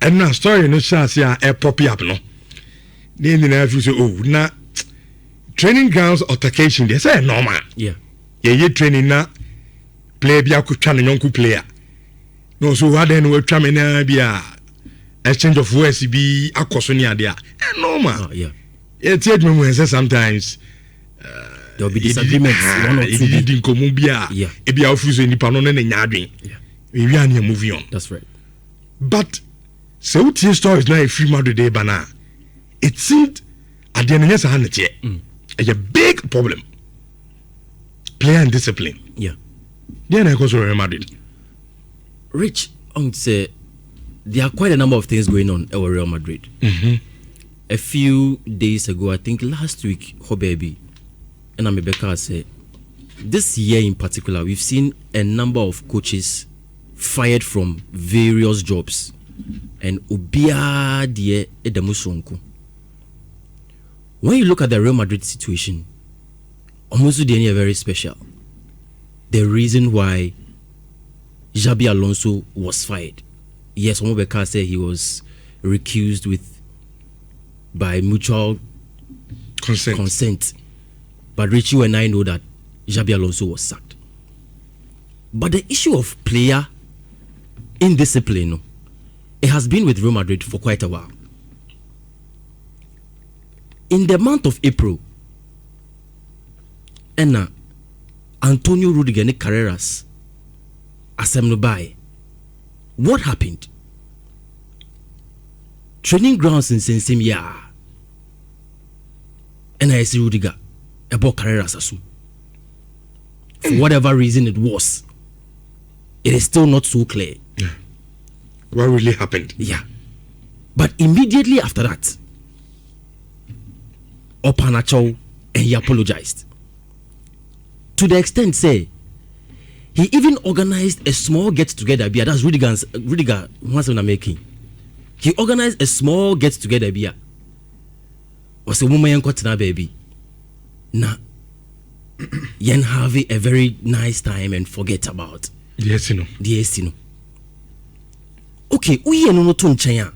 And now story no chance ya a poppy up no. Then you say, oh, na training grounds altercation. They say normal. Yeah. Yeah, training na player be a good young player. No, so what then we're trying to be a exchange of words be a cosonia there. Normal. Yeah. It's yet when say sometimes there will be disagreements. One or two. Yeah. If you are refusing the panon and yarding, we are moving on. That's right. But so what your story is now a free Madrid day banana. It seemed at the end of the year a big problem. Player and discipline. Yeah. Then I go to Real Madrid. Rich, I would say there are quite a number of things going on at Real Madrid. A few days ago, I think last week, baby, and I'm Rebecca said, this year in particular, we've seen a number of coaches fired from various jobs, and Ubia die Edamusonko. When you look at the Real Madrid situation, almost the very special. The reason why Xabi Alonso was fired. Yes, Omobeka said he was recused by mutual consent. But Richie and I know that Xabi Alonso was sacked. But the issue of player indiscipline, it has been with Real Madrid for quite a while. In the month of April, Antonio Rudiger and Carreras assembled by. What happened? Training grounds in Sensimia. And I see Rudiger about Carreras assume. For whatever reason it was, it is still not so clear. Yeah. What really happened? Yeah. But immediately after that, Opanacho and he apologized. To the extent, say, he even organized a small get-together beer. That's Rudiger wants to making. He organized a small get-together beer. Was a woman and baby. Nah. Yen have a very nice time and forget about. Yes, you know. Yes, you know. Okay, we no to China.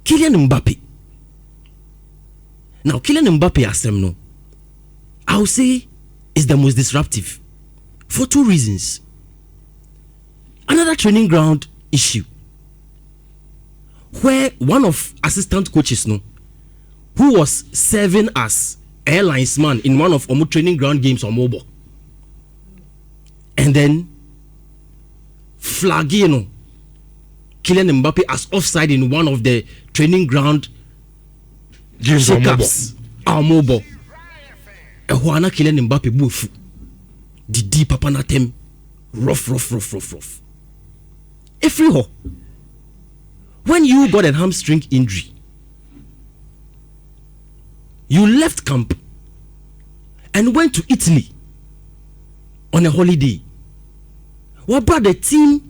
Kylian Mbappe. Now, Kylian Mbappe asem I'll say is the most disruptive for two reasons. Another training ground issue where one of assistant coaches who was serving as airlinesman in one of our training ground games on mobile, and then flagging Kylian Mbappe as offside in one of the training ground games on mobile. Ehuana Kylian Mbappe bufu. Didi papa natem rough. Every ho. When you got a hamstring injury, you left camp and went to Italy on a holiday. What brought the team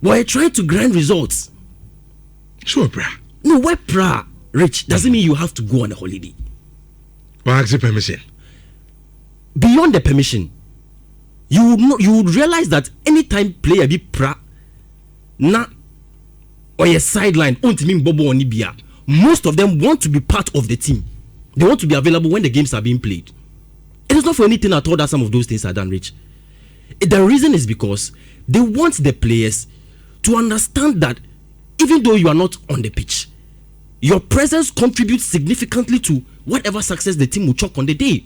were trying to grind results? Sure, brah. No, where brah, Rich, doesn't mean you have to go on a holiday. Well, ask the permission. Beyond the permission, you would realize that anytime player be pra na or a sideline, most of them want to be part of the team. They want to be available when the games are being played. It is not for anything at all that some of those things are done, Rich. The reason is because they want the players to understand that even though you are not on the pitch, your presence contributes significantly to whatever success the team will chalk on the day.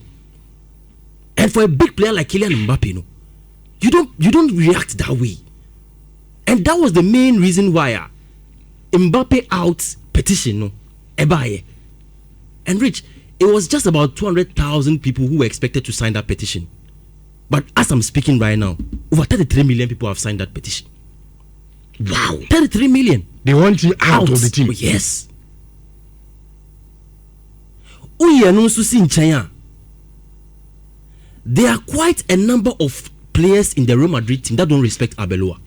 And for a big player like Kylian Mbappe, you don't react that way. And that was the main reason why Mbappe out petition Ebaye. And Rich, it was just about 200,000 people who were expected to sign that petition. But as I'm speaking right now, over 33 million people have signed that petition. Wow. 33 million. They want him out of the team. Oh, yes. In China, there are quite a number of players in the Real Madrid team that don't respect Arbeloa.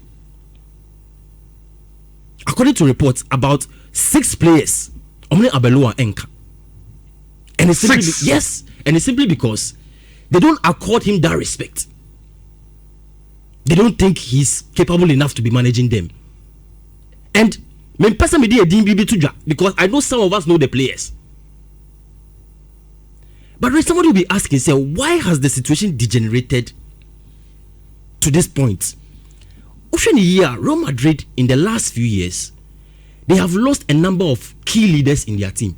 According to reports, about 6 players only Arbeloa enka. And it's simply and it's simply because they don't accord him that respect. They don't think he's capable enough to be managing them. And Me person me dey din bibi to dwa because I know some of us know the players. But somebody will be asking, say, why has the situation degenerated to this point? Real Madrid in the last few years, they have lost a number of key leaders in their team.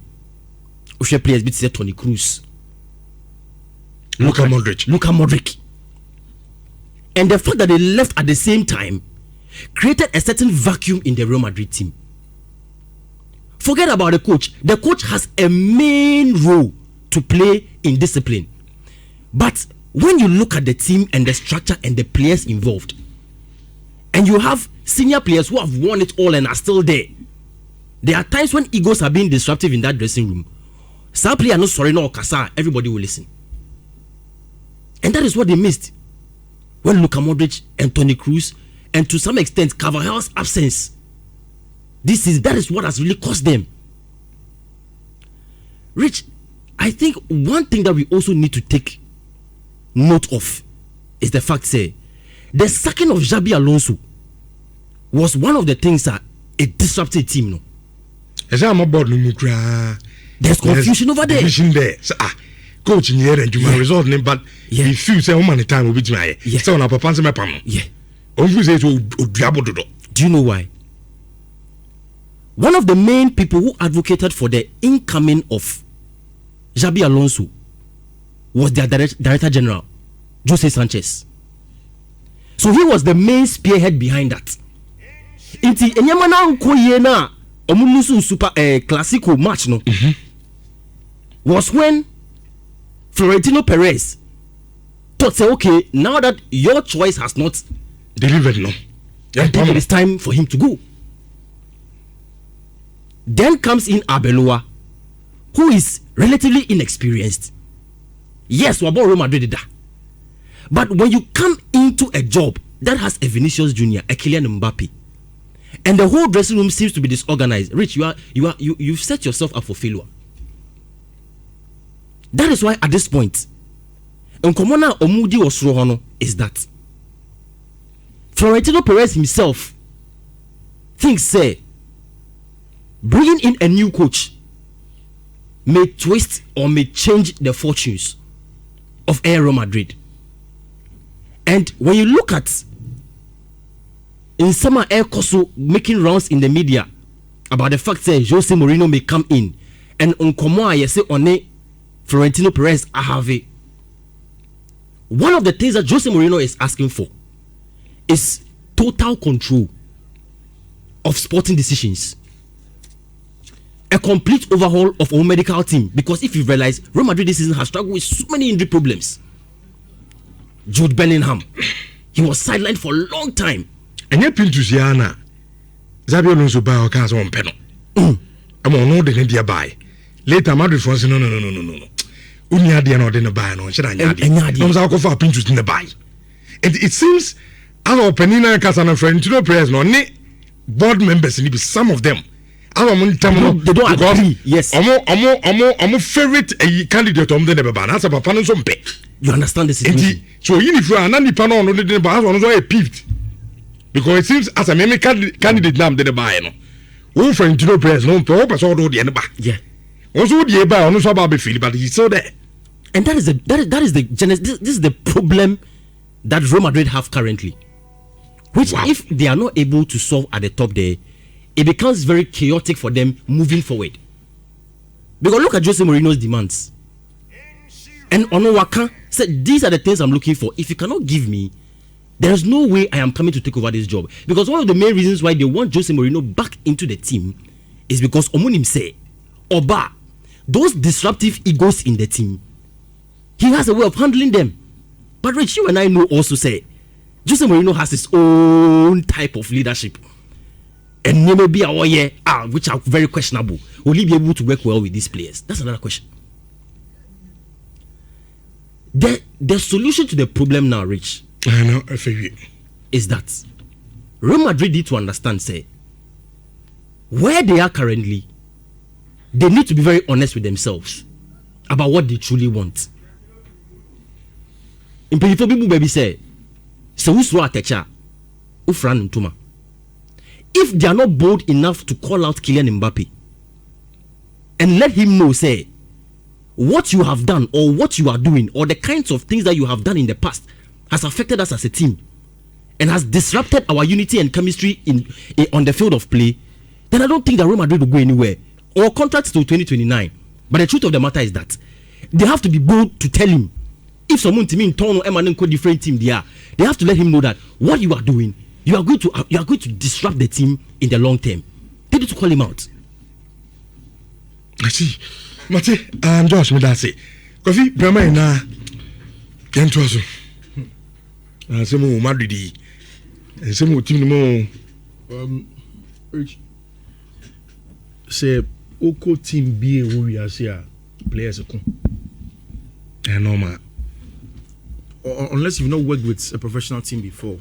Players be say Toni Kroos, Luka Modric. And the fact that they left at the same time created a certain vacuum in the Real Madrid team. Forget about the coach. The coach has a main role to play in discipline. But when you look at the team and the structure and the players involved, and you have senior players who have won it all and are still there, there are times when egos are being disruptive in that dressing room. Some players are not sorry, no kasa, everybody will listen. And that is what they missed when Luka Modric and Toni Kroos, and to some extent Carvajal's absence, that is what has really cost them. Rich, I think one thing that we also need to take note of is the fact that the sacking of Xabi Alonso was one of the things that it disrupted team. No, there's confusion over there. Coach in here and you might result name, but if you say how many time will be tonight, so now Papa my pam. Do you know why? One of the main people who advocated for the incoming of Xabi Alonso was their director general, Jose Sanchez. So he was the main spearhead behind that. Inti enyamana nko ye na omunusu super classical match no was when Florentino Perez thought, say, okay, now that your choice has not delivered, no, I think it is time for him to go. Then comes in Arbeloa, who is relatively inexperienced. Yes, Wabo Real Madrid did that. But when you come into a job that has a Vinicius Jr., a Kylian Mbappe, and the whole dressing room seems to be disorganized, Rich, you've set yourself up for failure. That is why at this point, Nkomona Omudi Osrohono is that Florentino Perez himself thinks, say, bringing in a new coach may twist or may change the fortunes of Real Madrid. And when you look at in summer Air Koso making rounds in the media about the fact that Jose Mourinho may come in, and Nkomoa yese one Florentino Perez ahave. One of the things that Jose Mourinho is asking for is total control of sporting decisions, a complete overhaul of our medical team. Because if you realize, Real Madrid this season has struggled with so many injury problems. Jude Bellingham, he was sidelined for a long time. And yet, Pintusiana, Xabi Alonso buy or cancel on penal. I'm on no the buy. Later, Madrid for no. Unya dia no den buy no. Should I nyadi? Comes out for Pintus in the buy. It seems our Penina Casana friend to the prayers no board members and some of them. They don't agree. Yes. I'm favorite a candidate on the ban. That's a papa some pay. You understand the situation? So if you are not panel on the bar, on a peeved. Because it seems as a many candidate now the buy no. Who friend to the prayers no purpose all the end back. Yeah. Also the buy on the feel, but he's so there. And that is the genesis. This is the problem that Real Madrid have currently. Which if they are not able to solve at the top there, it becomes very chaotic for them moving forward. Because look at Jose Mourinho's demands. And Onowaka said, these are the things I'm looking for. If you cannot give me, there is no way I am coming to take over this job. Because one of the main reasons why they want Jose Mourinho back into the team is because Omonim say, Oba, those disruptive egos in the team, he has a way of handling them. But Rich, you and I know also say, Jose Mourinho has his own type of leadership. And maybe which are very questionable. Will he be able to work well with these players? That's another question. The solution to the problem now, Rich, I know, is that Real Madrid need to understand, say, where they are currently, they need to be very honest with themselves about what they truly want. In people baby say, so who's right teacher? Ufran Ntuma. if they are not bold enough to call out Kylian Mbappe and let him know, say, what you have done or what you are doing or the kinds of things that you have done in the past has affected us as a team and has disrupted our unity and chemistry on the field of play, then I don't think that Real Madrid will go anywhere or contract to 2029. But the truth of the matter is that they have to be bold to tell him, if someone to me in Tono Emanenko different team they have to let him know that what you are doing, you are going to disrupt the team in the long term. They need to call him out. I see. Mate, Josh, me that's it. Kofi, Brahma na Kentoso. Semo Madrid. Semo team mo say Oko team B we are here players ko. Normal. Unless you've not worked with a professional team before.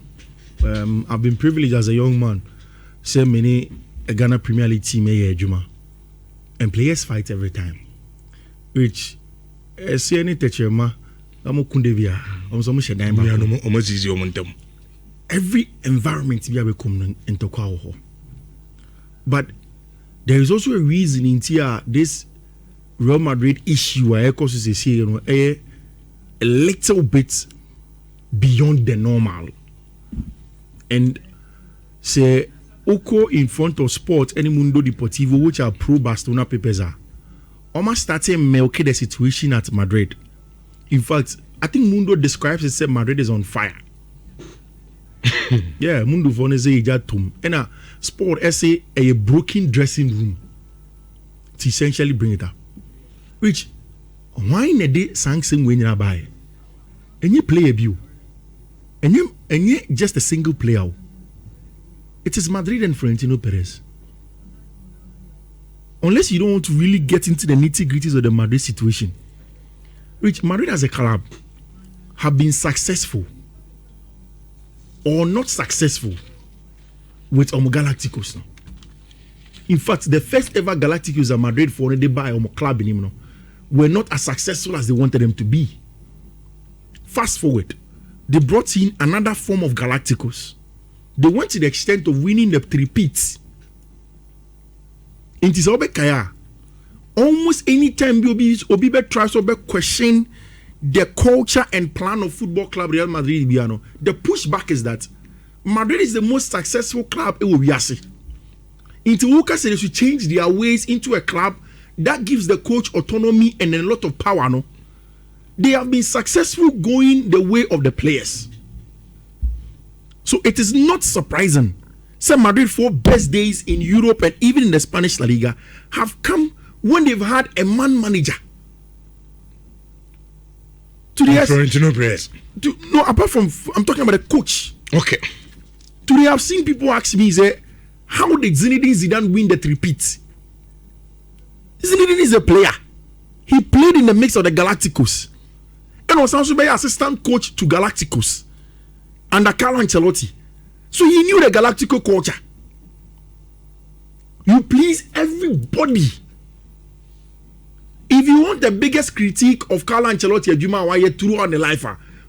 I've been privileged as a young man. Say many a Ghana Premier League team Juma. And players fight every time. Which see any techema amo kundevia omo shedan ba no omo zizi omo ntem. Every environment be become into ho. But there is also a reason in this Real Madrid issue a little bit beyond the normal. And say Oko in front of Sport any Mundo Deportivo, which are pro Barcelona papers are almost starting milk the situation at Madrid. In fact, I think Mundo describes it said Madrid is on fire. Yeah, Mundo Vonese Ijatum. And Sport essay a broken dressing room to essentially bring it up. Which why in a day sang same when you buy? And you play a view. And you just a single player. It is Madrid and Florentino Perez. Unless you don't want to really get into the nitty-gritties of the Madrid situation. Which Madrid as a club have been successful or not successful with Galacticos now. In fact, the first ever Galacticos at Madrid for they buy club in him were not as successful as they wanted them to be. Fast forward, they brought in another form of Galacticos. They went to the extent of winning the three-peats. In Tisobe Kaya, almost any time Obibe tries to question the culture and plan of football club Real Madrid, the pushback is that Madrid is the most successful club in Obiase. Into Uka said they should change their ways into a club that gives the coach autonomy and a lot of power. No, they have been successful going the way of the players. So it is not surprising. Some Madrid 4 best days in Europe and even in the Spanish La Liga have come when they've had a man manager. Today, Florentino Perez. No, apart from I'm talking about a coach. Okay. Today I've seen people ask me, say, how did Zinedine Zidane win the three-peat? Zinedine is a player. He played in the mix of the Galacticos. And was also be assistant coach to Galacticos under Carlo Ancelotti. So he knew the Galactico culture. You please everybody. If you want the biggest critique of Carlo Ancelotti Juma Waye throughout the life,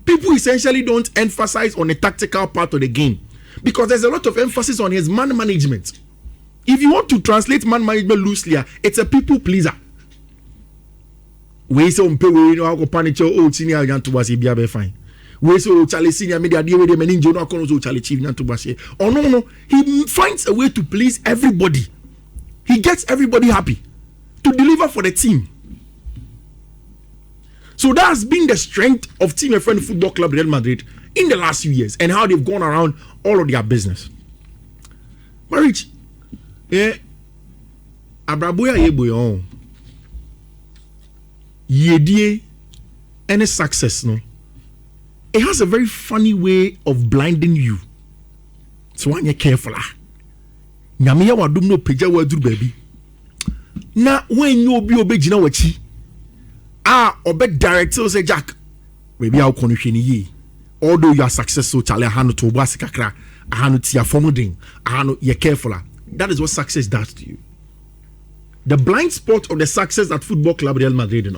people essentially don't emphasize on the tactical part of the game because there's a lot of emphasis on his man management. If you want to translate man management loosely, it's a people pleaser. We say on pay we know how panic oh senior to was be fine. We say Charlie senior media deal with the meninjo no kono so Charlie chief to was. Oh no, he finds a way to please everybody. He gets everybody happy to deliver for the team. So that has been the strength of Team Friend Football Club Real Madrid in the last few years and how they've gone around all of their business. Marriage, Abraboya yeboyo, yedie, any success no. It has a very funny way of blinding you. So when you're careful, nyamiya wadum no peja wadru baby. Na when you obi obejina wachi. Obe director say Jack, maybe I'll condition ye. Although you are successful, Charlie Hanu to Wasikakra, Hanu Tia Formuding, Hanu, you're careful. That is what success does to you. The blind spot of the success at Football Club Real Madrid,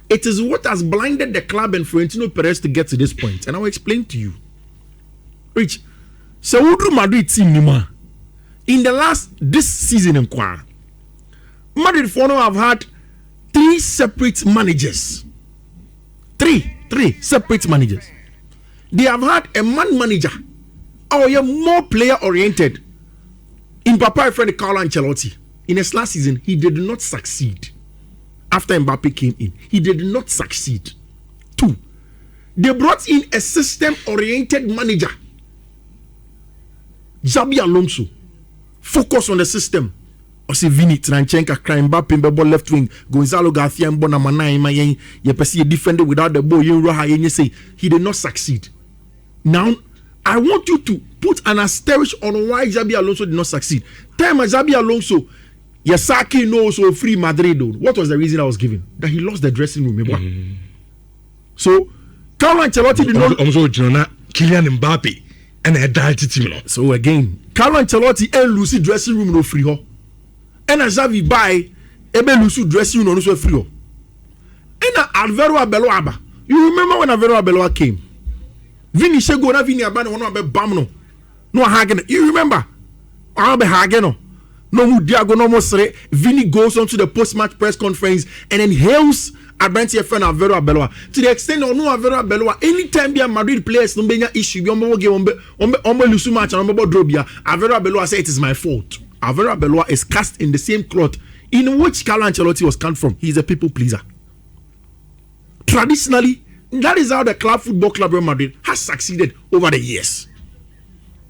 it is what has blinded the club and Florentino Perez to get to this point. And I'll explain to you. Rich, so Udru Madrid team Nima, in this season in Kwa, Madrid for now have had 3 separate managers. Three separate managers. They have had a man manager. Oh, you're more player oriented. In Papa friend Carlo Ancelotti, in his last season, he did not succeed. After Mbappe came in, he did not succeed. 2, they brought in a system oriented manager, Xabi Alonso. Focus on the system. Ose Vini Tranchenka crime Mbappe ball left wing Gonzalo Garcia mbona manai ma yen ye pesi ye defender without the ball yen roha yen say he did not succeed. Now I want you to put an asterisk on why Xabi Alonso did not succeed. Time Xabi Alonso Yasaki knows so free Madrid. What was the reason I was given? That he lost the dressing room. So Carlo Ancelotti did not also Kylian Mbappe and a dirty team. So again, Carlo Ancelotti and Lucy dressing room no free ho. And as Xavi buy ebe Lucy dressing room no so free ho. And Alvaro Arbeloa. You remember when Alvaro Arbeloa came? Vini Shego na Vini Abane one be bam no. No hagen. You remember? I be hagen no. No mu Diago no mo sere. Vini goes on to the post-match press conference and then hails Abranti friend Alvaro Arbeloa to the extent of no Alvaro Arbeloa anytime be a Madrid players no benya issue bi ombo ge ombo lusu match and ombo drobia Alvaro Arbeloa say it is my fault. Alvaro Arbeloa is cast in the same cloth in which Carlo Ancelotti was come from. He is a people pleaser. Traditionally, that is how the club football club Real Madrid has succeeded over the years.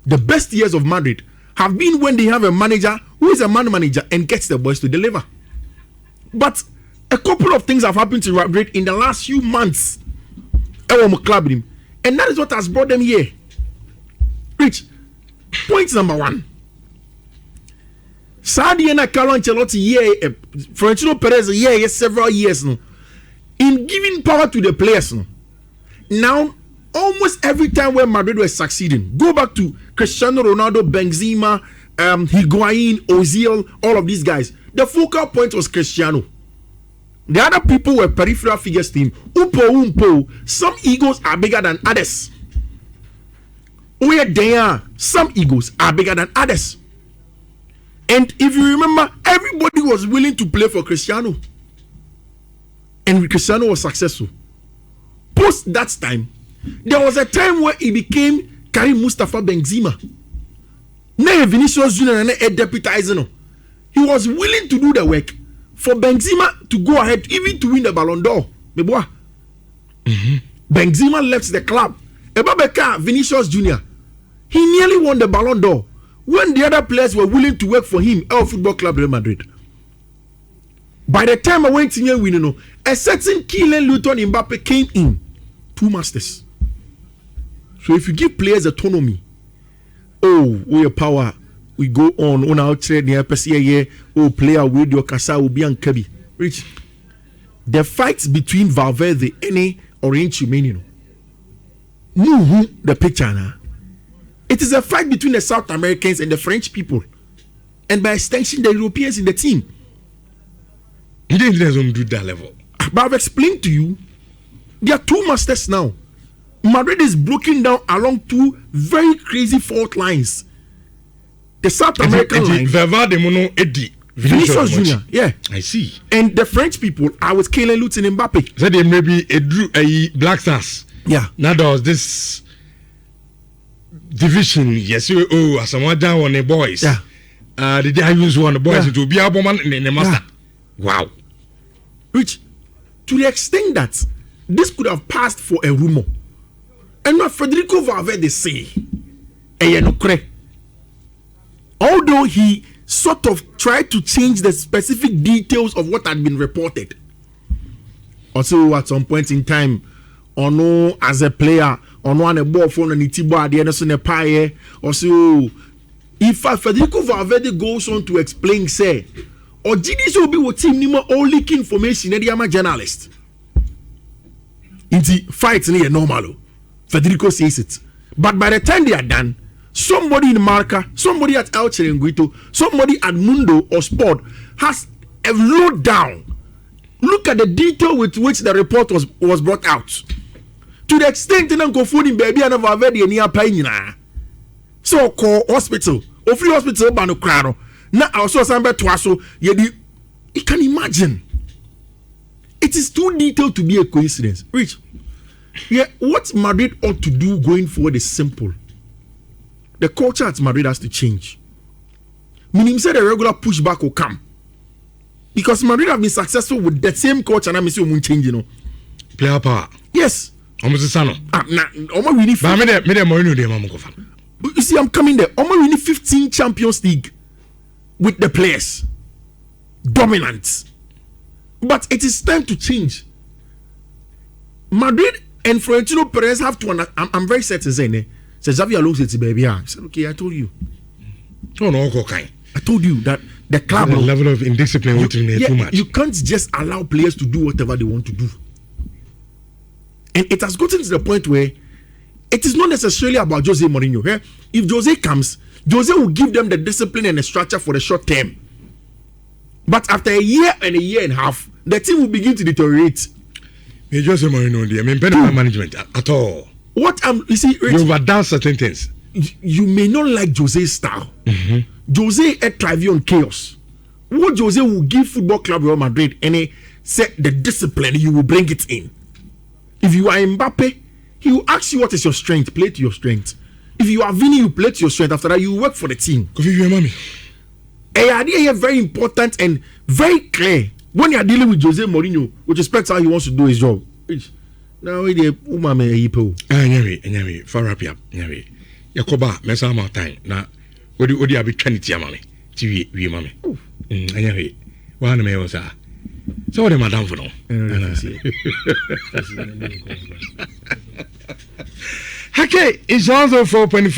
The best years of Madrid have been when they have a manager who is a man manager and gets the boys to deliver. But a couple of things have happened to Madrid in the last few months. And that is what has brought them here. Rich, point number 1. Saudi and Carlo Ancelotti Florentino Perez several years now in giving power to the players now. Now, almost every time when Madrid was succeeding, go back to Cristiano Ronaldo, Benzema, Higuain, Ozil, all of these guys. The focal point was Cristiano. The other people were peripheral figures to him. Umpo. Some egos are bigger than others. Where they are, some egos are bigger than others. And if you remember, everybody was willing to play for Cristiano. And Cristiano was successful. Post that time, there was a time where he became Karim Mustafa Benzema. Now Vinicius Junior and deputizing. He was willing to do the work for Benzema to go ahead, even to win the Ballon d'Or. Benzema left the club. Ebabeka Vinicius Junior, he nearly won the Ballon d'Or when the other players were willing to work for him at Football Club Real Madrid. By the time I went to win, a certain Kylian Mbappe came in. 2 masters. So if you give players autonomy, we power, we go on our trade near PCA, player with your Casa will be unkabi. Rich. The fights between Valverde and Orange Humano. The picture now. It is a fight between the South Americans and the French people. And by extension, the Europeans in the team. He didn't do that level. But I've explained to you, there are 2 masters now. Madrid is broken down along 2 very crazy fault lines. The South American line. Vinicius Junior. Yeah. I see. And the French people are with Kylian Mbappe. So they maybe a Black Stars. Yeah. Now there was this division. Yes, as someone down on the boys. Yeah. The day I use one the boys to be a woman and the master. Wow. Which, to the extent that this could have passed for a rumor. And what Federico Valverde say, although he sort of tried to change the specific details of what had been reported. Also, at some point in time, Ono as a player, Ono on a ball phone and Itibo at the end of the pie. Also, if Federico Valverde goes on to explain, say, or GDC will be what team Nima all leak information, and the journalist. In the fight, near normal. Federico says it. But by the time they are done, somebody in Marca, somebody at El Chiringuito, somebody at Mundo or Sport has a lowdown. Look at the detail with which the report was brought out. To the extent that I'm confusing baby and Valverde near Paina. So call hospital Ofri hospital ba no kra no. Na also sambe to aso you can imagine. It is too detailed to be a coincidence. Rich. Yeah, what Madrid ought to do going forward is simple. The culture at Madrid has to change. Meaning said a regular pushback will come. Because Madrid have been successful with that same culture and I'm saying change, you know. Player power. Yes. Almost Sano. You see, I'm coming there. Almost winning 15 Champions League with the players. Dominant. But it is time to change. Madrid and Florentino Perez have to. I'm very certain saying, says Xavi Alonso, it's baby. I said, okay, I told you. Oh no, okay. I told you that the club the level of indiscipline too much. You can't just allow players to do whatever they want to do. And it has gotten to the point where it is not necessarily about Jose Mourinho. Eh? If Jose comes, Jose will give them the discipline and the structure for the short term. But after a year and a half, the team will begin to deteriorate. Jose Mourinho, I mean, better management at all. You see, Rich, you overdone certain things. You may not like Jose's style. Mm-hmm. Jose thrives on chaos. What Jose will give Football Club Real Madrid and he set the discipline, you will bring it in. If you are Mbappe, he will ask you what is your strength, play to your strength. If you are Vini, you play to your strength. After that, you work for the team. A idea here very important and very clear. When you are dealing with Jose Mourinho, with respect to how he wants to do his job. Now, far up, Yakoba, Messa time. Now, what do you have been trying to TV, mammy? Anyway, one of me was so what am I done for now? Okay, it's also 4.5.